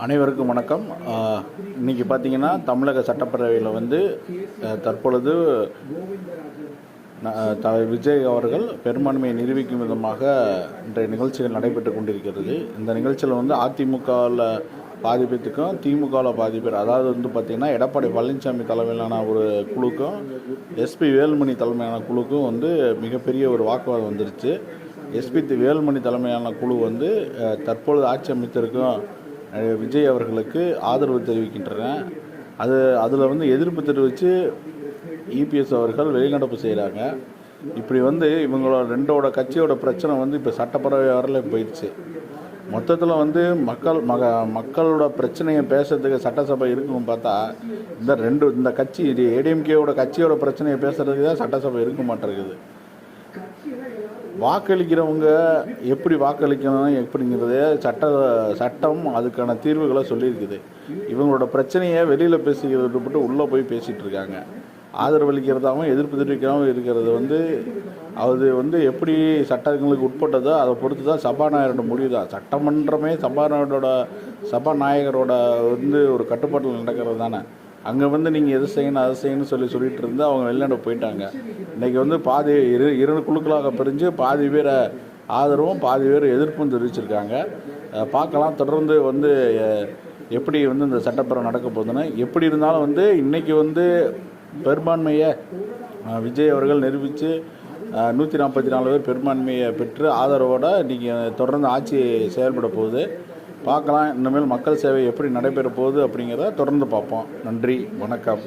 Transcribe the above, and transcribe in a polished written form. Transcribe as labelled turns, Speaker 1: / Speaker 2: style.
Speaker 1: அனைவருக்கும் வணக்கம். இன்றைக்கி பார்த்திங்கன்னா தமிழக சட்டப்பேரவையில் தற்பொழுது விஜய் அவர்கள் பெரும்பான்மையை நிரூபிக்கும் விதமாக இன்றைய நிகழ்ச்சிகள் நடைபெற்று கொண்டிருக்கிறது. இந்த நிகழ்ச்சியில் அதிமுகவில் பாதி பேத்துக்கும் திமுகவில் பாதி பேர், அதாவது பார்த்திங்கன்னா எடப்பாடி பழனிசாமி தலைமையிலான ஒரு குழுக்கும் எஸ்பி வேலுமணி தலைமையிலான குழுக்கும் மிகப்பெரிய ஒரு வாக்குவாதம் வந்துருச்சு. எஸ்பி வேலுமணி தலைமையிலான குழு தற்பொழுது ஆட்சி அமைத்திருக்கும் விஜய் அவர்களுக்கு ஆதரவு தெரிவிக்கின்றன. அதில் எதிர்ப்பு தெரிவித்து இபிஎஸ் அவர்கள் வெளிநடப்பு செய்கிறாங்க. இப்படி இவங்களோட ரெண்டோட கட்சியோட பிரச்சனை இப்போ சட்டப்பேரவை வரல போயிடுச்சு. மொத்தத்தில் மக்களோட பிரச்சனையை பேசுறதுக்கு சட்டசபை இருக்குன்னு பார்த்தா இந்த கட்சி ஏடிஎம்கேவோட கட்சியோட பிரச்சனையை பேசுறதுக்கு தான் சட்டசபை இருக்க மாட்டேங்குது. வாக்களிக்கிறவங்க எப்படி வாக்களிக்கணும் எப்படிங்கிறதே சட்டம் அதுக்கான தீர்வுகளை சொல்லியிருக்குது. இவங்களோட பிரச்சனையை வெளியில் பேசிக்கிறது மட்டும் உள்ளே போய் பேசிகிட்டு இருக்காங்க. ஆதரவளிக்கிறதாகவும் எதிர்ப்பு தெரிவிக்காமல் இருக்கிறது அது எப்படி சட்டங்களுக்கு உட்பட்டதோ அதை பொறுத்து தான் சபாநாயகரோட முடிவு தான். சட்டமன்றமே சபாநாயகரோட ஒரு கட்டுப்பாட்டில் நடக்கிறது தானே. அங்கே நீங்கள் எது செய்யணும் அதை செய்யணும்னு சொல்லிட்டு இருந்து அவங்க வெளிநாடு போயிட்டாங்க. இன்றைக்கி பாதி இரண்டு குழுக்களாக பிரிஞ்சு பாதி பேரை ஆதரவும் பாதி பேர் எதிர்ப்பும் தெரிவிச்சிருக்காங்க. பார்க்கலாம் தொடர்ந்து எப்படி இந்த சட்டப்பேரவை நடக்க போகுதுன்னு. எப்படி இருந்தாலும் இன்றைக்கி பெரும்பான்மையை விஜய் அவர்கள் நிரூபித்து 144 பேர் பெரும்பான்மையை பெற்று ஆதரவோடு இன்றைக்கி தொடர்ந்து ஆட்சி செயல்பட போகுது. பார்க்கலாம் இனிமேல் மக்கள் சேவை எப்படி நடைபெற போகுது அப்படிங்கிறத தொடர்ந்து பார்ப்போம். நன்றி, வணக்கம்.